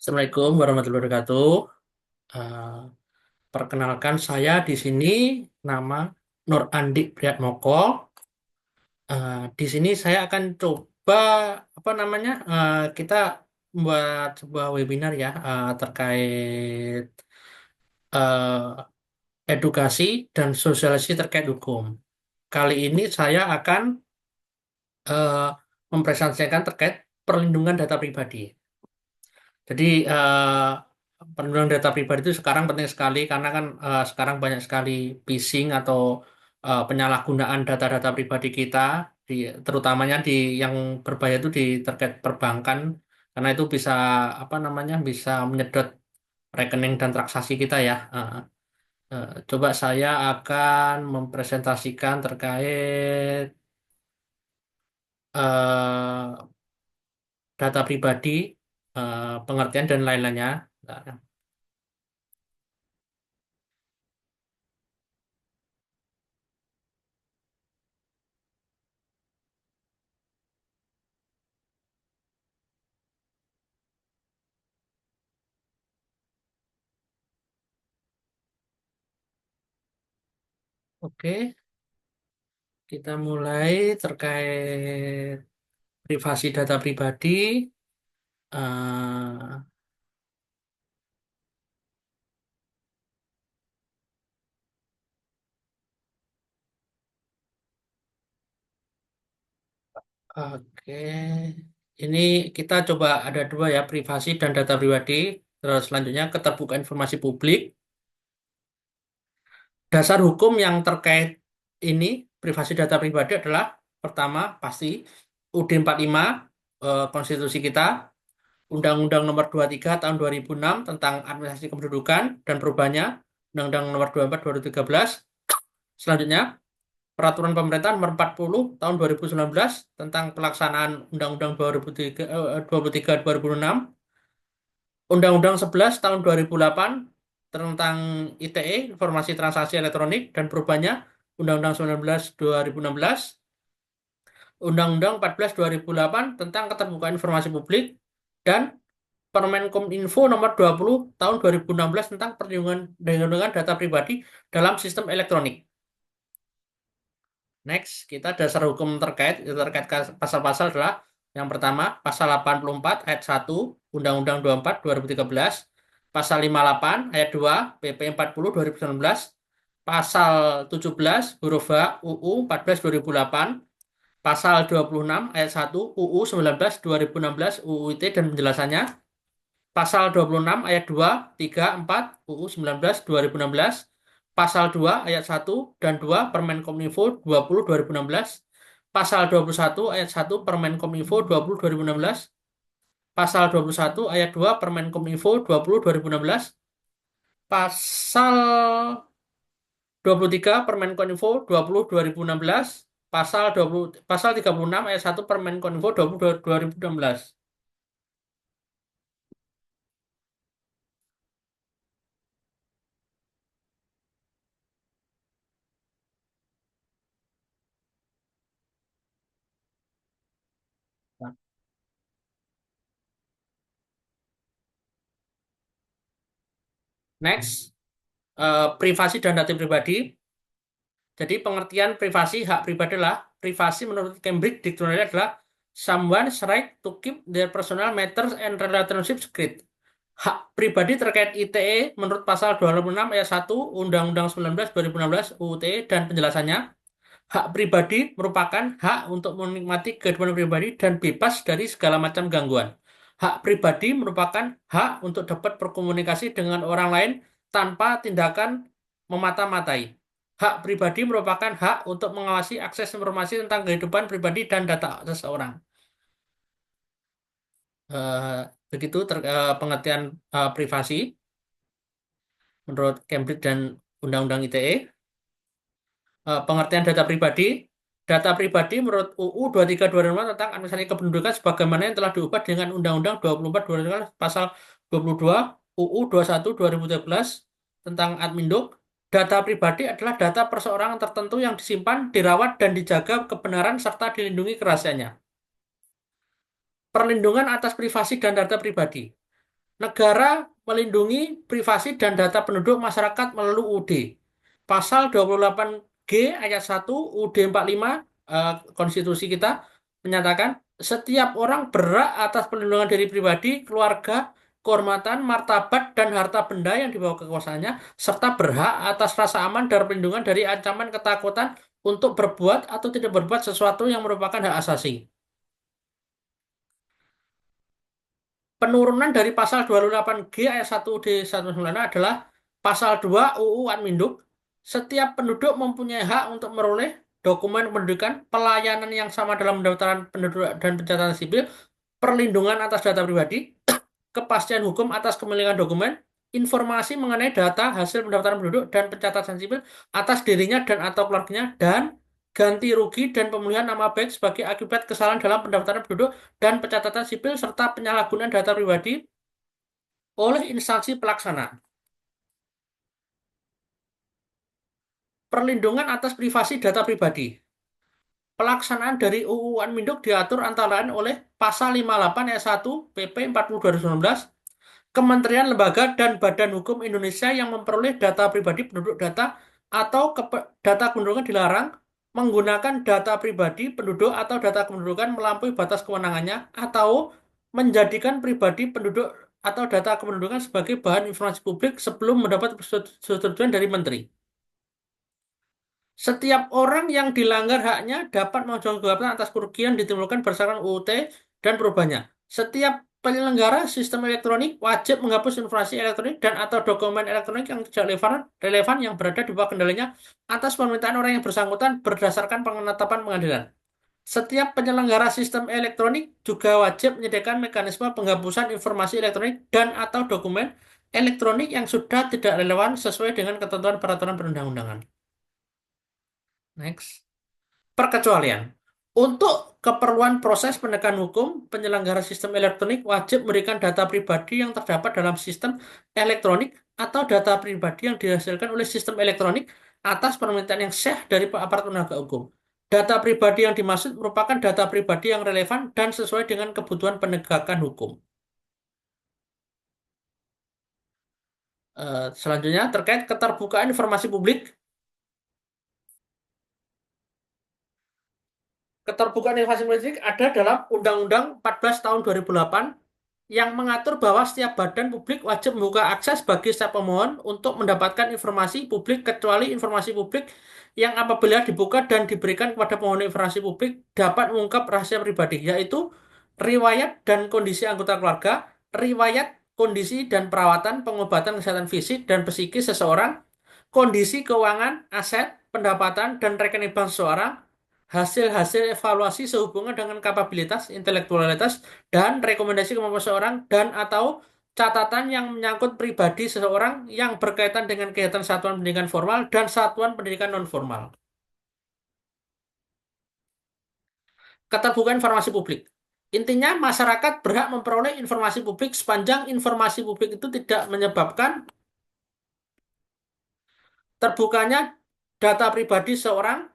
Assalamualaikum warahmatullahi wabarakatuh. Eh, Perkenalkan saya di sini nama Nur Andi Priatmoko. Di sini saya akan coba apa namanya kita buat sebuah webinar ya terkait edukasi dan sosialisasi terkait hukum. Kali ini saya akan eh, mempresentasikan terkait perlindungan data pribadi. Jadi perlindungan data pribadi itu sekarang penting sekali karena kan sekarang banyak sekali phishing atau penyalahgunaan data-data pribadi kita, di, terutamanya di yang berbahaya itu di terkait perbankan karena itu bisa apa namanya bisa menyedot rekening dan transaksi kita ya. Coba saya akan mempresentasikan terkait eh, data pribadi, pengertian dan lain-lainnya. Nah, oke. Kita mulai terkait privasi data pribadi. Eh, oke, ini kita coba ada dua ya, privasi dan data pribadi. Terus selanjutnya keterbukaan informasi publik. Dasar hukum yang terkait ini privasi data pribadi adalah pertama pasti UUD 45 konstitusi kita, Undang-Undang Nomor 23 Tahun 2006 tentang Administrasi Kependudukan dan perubahannya, Undang-Undang Nomor 24 2013. Selanjutnya Peraturan Pemerintah Nomor 40 Tahun 2019 tentang pelaksanaan Undang-Undang 23 2006, Undang-Undang 11 Tahun 2008 tentang ITE, Informasi Transaksi Elektronik dan perubahannya, Undang-Undang 19 2016, Undang-Undang 14 2008 tentang Keterbukaan Informasi Publik, dan Permenkominfo Nomor 20 Tahun 2016 tentang perlindungan data pribadi dalam sistem elektronik. Next, kita dasar hukum terkait pasal-pasal adalah yang pertama, pasal 84 ayat 1 Undang-Undang 24 2013, pasal 58 ayat 2 PP 40 2019, pasal 17 huruf H UU 14 2008, pasal 26 ayat 1 UU 19 2016 UU ITE dan penjelasannya, Pasal 26 ayat 2, 3, 4 UU 19 2016, Pasal 2 ayat 1 dan 2 Permenkominfo 20 2016, Pasal 21 ayat 1 Permenkominfo 20 2016, Pasal 21 ayat 2 Permenkominfo 20 2016, Pasal 23 Permenkominfo 20 2016, Pasal 36 ayat 1 Permenkominfo 20 2016. Next, privasi dan data pribadi. Jadi pengertian privasi, hak pribadi adalah privasi menurut Cambridge Dictionary adalah someone's right to keep their personal matters and relationships secret. Hak pribadi terkait ITE menurut pasal 26 ayat 1 Undang-Undang 19 2016 UU ITE dan penjelasannya, hak pribadi merupakan hak untuk menikmati kehidupan pribadi dan bebas dari segala macam gangguan. Hak pribadi merupakan hak untuk dapat berkomunikasi dengan orang lain tanpa tindakan memata-matai. Hak pribadi merupakan hak untuk mengawasi akses informasi tentang kehidupan pribadi dan data seseorang. Begitu pengertian privasi menurut Cambridge dan Undang-Undang ITE. Pengertian data pribadi. Data pribadi menurut UU 23 2005 tentang administrasi kependudukan sebagaimana yang telah diubah dengan Undang-Undang 24 2005 pasal 22 UU 21 2013 tentang Adminduk. Data pribadi adalah data perseorangan tertentu yang disimpan, dirawat, dan dijaga kebenaran serta dilindungi kerahasiaannya. Perlindungan atas privasi dan data pribadi. Negara melindungi privasi dan data penduduk masyarakat melalui UUD. Pasal 28G ayat 1 UUD 45 konstitusi kita menyatakan setiap orang berhak atas perlindungan diri pribadi, keluarga, kehormatan, martabat, dan harta benda yang dibawa kekuasaannya, serta berhak atas rasa aman dan perlindungan dari ancaman ketakutan untuk berbuat atau tidak berbuat sesuatu yang merupakan hak asasi. Penurunan dari pasal 28G ayat 1 d 1 adalah pasal 2 UU Adminduk. Setiap penduduk mempunyai hak untuk meroleh dokumen kependudukan, pelayanan yang sama dalam pendaftaran penduduk dan pencatatan sipil, perlindungan atas data pribadi, kepastian hukum atas kepemilikan dokumen, informasi mengenai data hasil pendaftaran penduduk dan pencatatan sipil atas dirinya dan atau keluarganya, dan ganti rugi dan pemulihan nama baik sebagai akibat kesalahan dalam pendaftaran penduduk dan pencatatan sipil serta penyalahgunaan data pribadi oleh instansi pelaksana. Perlindungan atas privasi data pribadi. Pelaksanaan dari UU Adminduk diatur antara lain oleh Pasal 58 ayat 1 PP 40 2019. Kementerian, lembaga, dan badan hukum Indonesia yang memperoleh data pribadi penduduk data atau data kependudukan dilarang menggunakan data pribadi penduduk atau data kependudukan melampaui batas kewenangannya atau menjadikan pribadi penduduk atau data kependudukan sebagai bahan informasi publik sebelum mendapat persetujuan dari menteri. Setiap orang yang dilanggar haknya dapat mengajukan gugatan atas kerugian ditimbulkan berdasarkan UUT dan perubahannya. Setiap penyelenggara sistem elektronik wajib menghapus informasi elektronik dan atau dokumen elektronik yang tidak relevan yang berada di bawah kendalinya atas permintaan orang yang bersangkutan berdasarkan penetapan pengadilan. Setiap penyelenggara sistem elektronik juga wajib menyediakan mekanisme penghapusan informasi elektronik dan atau dokumen elektronik yang sudah tidak relevan sesuai dengan ketentuan peraturan perundang-undangan. Next. Perkecualian. Untuk keperluan proses penegakan hukum, penyelenggara sistem elektronik wajib memberikan data pribadi yang terdapat dalam sistem elektronik atau data pribadi yang dihasilkan oleh sistem elektronik atas permintaan yang sah dari aparat penegak hukum. Data pribadi yang dimaksud merupakan data pribadi yang relevan dan sesuai dengan kebutuhan penegakan hukum. Selanjutnya, terkait keterbukaan informasi publik, keterbukaan informasi publik ada dalam Undang-Undang 14 tahun 2008 yang mengatur bahwa setiap badan publik wajib membuka akses bagi setiap pemohon untuk mendapatkan informasi publik kecuali informasi publik yang apabila dibuka dan diberikan kepada pemohon informasi publik dapat mengungkap rahasia pribadi, yaitu riwayat dan kondisi anggota keluarga, riwayat kondisi dan perawatan pengobatan kesehatan fisik dan psikis seseorang, kondisi keuangan, aset, pendapatan, dan rekening bank seseorang, hasil-hasil evaluasi sehubungan dengan kapabilitas, intelektualitas, dan rekomendasi kemampuan seseorang dan atau catatan yang menyangkut pribadi seseorang yang berkaitan dengan kegiatan satuan pendidikan formal dan satuan pendidikan non formal. Keterbukaan informasi publik. Intinya masyarakat berhak memperoleh informasi publik sepanjang informasi publik itu tidak menyebabkan terbukanya data pribadi seorang.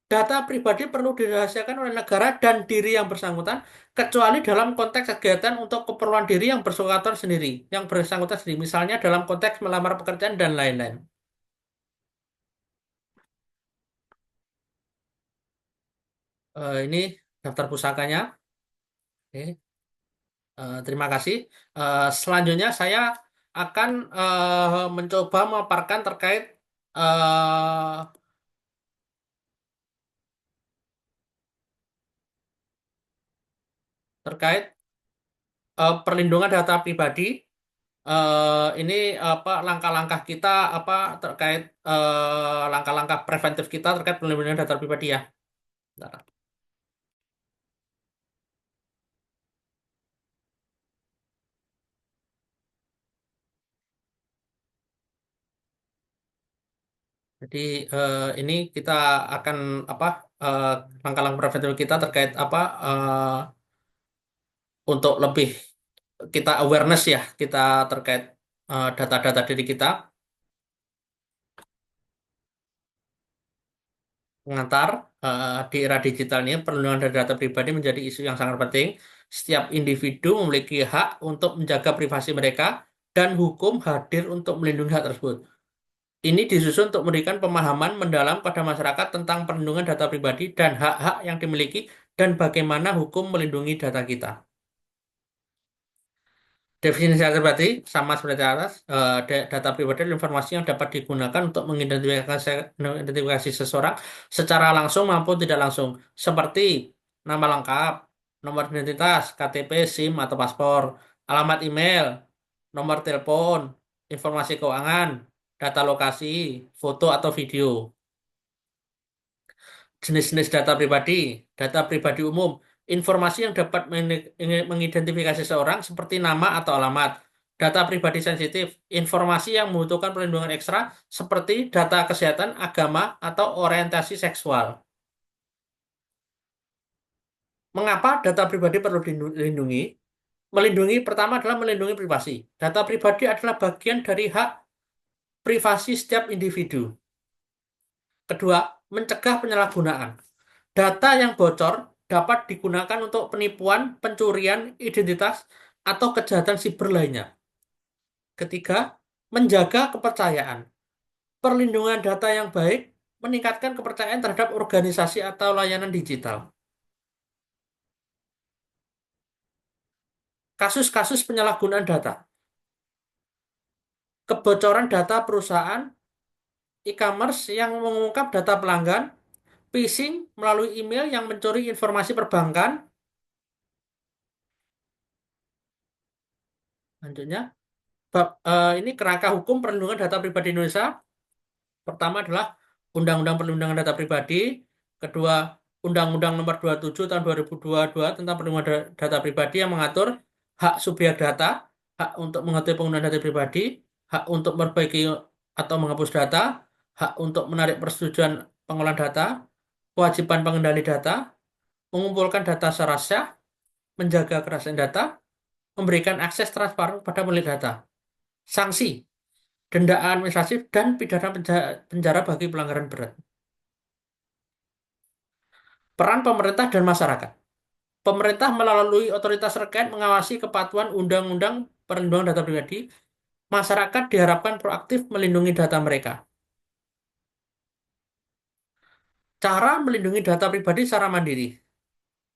Data pribadi perlu dirahasiakan oleh negara dan diri yang bersangkutan, kecuali dalam konteks kegiatan untuk keperluan diri yang bersangkutan sendiri, yang bersangkutan sendiri, misalnya dalam konteks melamar pekerjaan dan lain-lain. Ini daftar pusakanya. Oke, terima kasih. Selanjutnya saya akan mencoba memaparkan eh, terkait perlindungan data pribadi. Ini apa langkah-langkah kita apa terkait langkah-langkah preventif kita terkait perlindungan data pribadi ya. Bentar. Jadi ini kita akan apa eh, langkah-langkah preventif kita terkait apa untuk lebih kita awareness ya kita terkait data-data diri kita. pengantar. Di era digital ini, perlindungan dari data pribadi menjadi isu yang sangat penting. Setiap individu memiliki hak untuk menjaga privasi mereka dan hukum hadir untuk melindungi hak tersebut. Ini disusun untuk memberikan pemahaman mendalam pada masyarakat tentang perlindungan data pribadi dan hak-hak yang dimiliki dan bagaimana hukum melindungi data kita. Definisi data pribadi sama seperti atas, data pribadi adalah informasi yang dapat digunakan untuk mengidentifikasi seseorang secara langsung maupun tidak langsung, seperti nama lengkap, nomor identitas, KTP, SIM atau paspor, alamat email, nomor telepon, informasi keuangan, data lokasi, foto atau video. Jenis-jenis data pribadi umum, informasi yang dapat mengidentifikasi seseorang seperti nama atau alamat. Data pribadi sensitif, informasi yang membutuhkan perlindungan ekstra seperti data kesehatan, agama, atau orientasi seksual. Mengapa data pribadi perlu dilindungi? Melindungi pertama adalah melindungi privasi. Data pribadi adalah bagian dari hak privasi setiap individu. Kedua, mencegah penyalahgunaan. Data yang bocor dapat digunakan untuk penipuan, pencurian identitas, atau kejahatan siber lainnya. Ketiga, menjaga kepercayaan. Perlindungan data yang baik meningkatkan kepercayaan terhadap organisasi atau layanan digital. Kasus-kasus penyalahgunaan data. Kebocoran data perusahaan, e-commerce yang mengungkap data pelanggan, phishing melalui email yang mencuri informasi perbankan. Lanjutnya, ini kerangka hukum perlindungan data pribadi Indonesia. Pertama adalah Undang-Undang Perlindungan Data Pribadi. Kedua, Undang-Undang Nomor 27 Tahun 2022 tentang perlindungan data pribadi yang mengatur hak subjek data, hak untuk mengetahui penggunaan data pribadi, hak untuk memperbaiki atau menghapus data, hak untuk menarik persetujuan pengolahan data, kewajiban pengendali data, mengumpulkan data secara syah, menjaga kerahasiaan data, memberikan akses transparan pada pemilik data. Sanksi, denda administratif, dan pidana penjara bagi pelanggaran berat. Peran pemerintah dan masyarakat. Pemerintah melalui otoritas terkait mengawasi kepatuhan undang-undang perlindungan data pribadi. Masyarakat diharapkan proaktif melindungi data mereka. Cara melindungi data pribadi secara mandiri.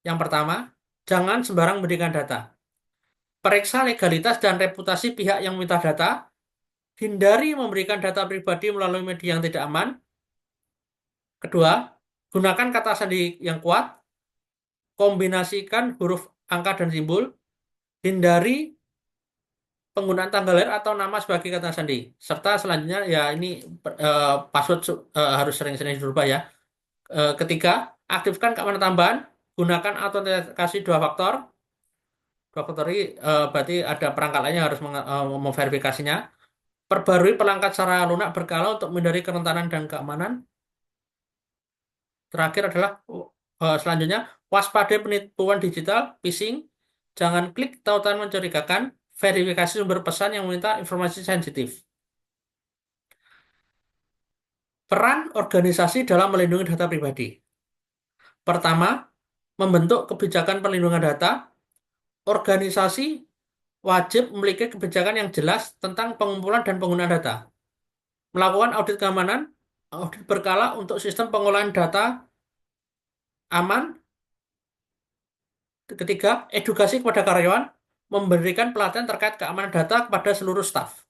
Yang pertama, jangan sembarang memberikan data. Periksa legalitas dan reputasi pihak yang meminta data. Hindari memberikan data pribadi melalui media yang tidak aman. Kedua, gunakan kata sandi yang kuat. Kombinasikan huruf, angka, dan simbol. Hindari penggunaan tanggal lahir atau nama sebagai kata sandi. Serta selanjutnya ya ini password harus sering-sering dirubah ya. Ketiga, aktifkan keamanan tambahan. Gunakan autentikasi dua faktor. Dua faktor ini berarti ada perangkat lainnya harus memverifikasinya. Perbarui perangkat secara lunak berkala untuk menghindari kerentanan dan keamanan. Terakhir adalah selanjutnya waspadai penipuan digital, phishing. Jangan klik tautan mencurigakan. Verifikasi sumber pesan yang meminta informasi sensitif. Peran organisasi dalam melindungi data pribadi. Pertama, membentuk kebijakan perlindungan data. Organisasi wajib memiliki kebijakan yang jelas tentang pengumpulan dan penggunaan data. Melakukan audit keamanan, audit berkala untuk sistem pengolahan data aman. Ketiga, edukasi kepada karyawan, memberikan pelatihan terkait keamanan data kepada seluruh staf.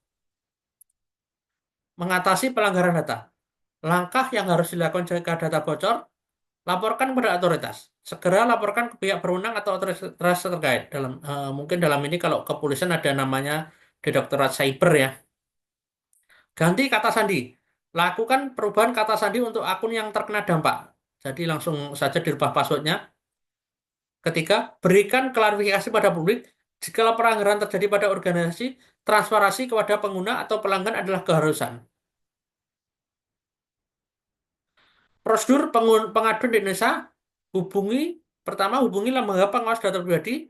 Mengatasi pelanggaran data. Langkah yang harus dilakukan jika data bocor, laporkan kepada otoritas. Segera laporkan ke pihak berwenang atau otoritas terkait. Mungkin dalam ini kalau kepolisian ada namanya Direktorat Cyber ya. Ganti kata sandi. Lakukan perubahan kata sandi untuk akun yang terkena dampak. Jadi langsung saja dirubah passwordnya. Ketiga, berikan klarifikasi pada publik jika pelanggaran terjadi pada organisasi, transparansi kepada pengguna atau pelanggan adalah keharusan. Prosedur pengaduan di Indonesia, hubungi lembaga pengawas data pribadi.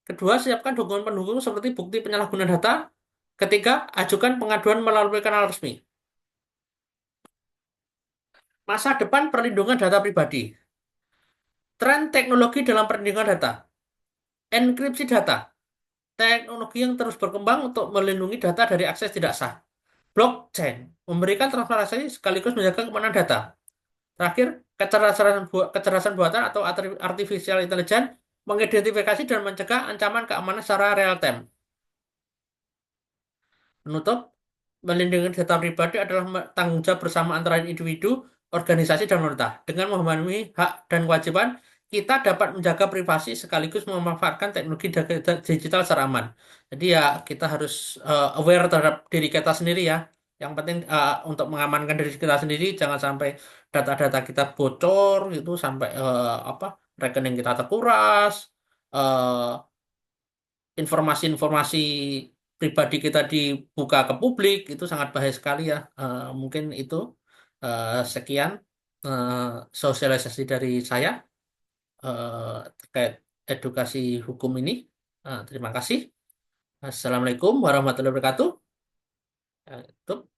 Kedua, siapkan dokumen pendukung seperti bukti penyalahgunaan data. Ketiga, ajukan pengaduan melalui kanal resmi. Masa depan perlindungan data pribadi. Tren teknologi dalam perlindungan data. Enkripsi data. Teknologi yang terus berkembang untuk melindungi data dari akses tidak sah. Blockchain. Memberikan transparansi sekaligus menjaga keamanan data. Terakhir, kecerdasan buatan atau artificial intelligence mengidentifikasi dan mencegah ancaman keamanan secara real time. Menutup, melindungi data pribadi adalah tanggung jawab bersama antara individu, organisasi, dan pemerintah. Dengan memahami hak dan kewajiban, kita dapat menjaga privasi sekaligus memanfaatkan teknologi digital secara aman. Jadi ya kita harus aware terhadap diri kita sendiri ya. Yang penting untuk mengamankan diri kita sendiri, jangan sampai data-data kita bocor gitu, sampai rekening kita terkuras, eh, informasi-informasi pribadi kita dibuka ke publik itu sangat bahaya sekali ya. Mungkin itu sekian eh, sosialisasi dari saya terkait edukasi hukum ini. Terima kasih. Assalamualaikum warahmatullahi wabarakatuh. Tutup.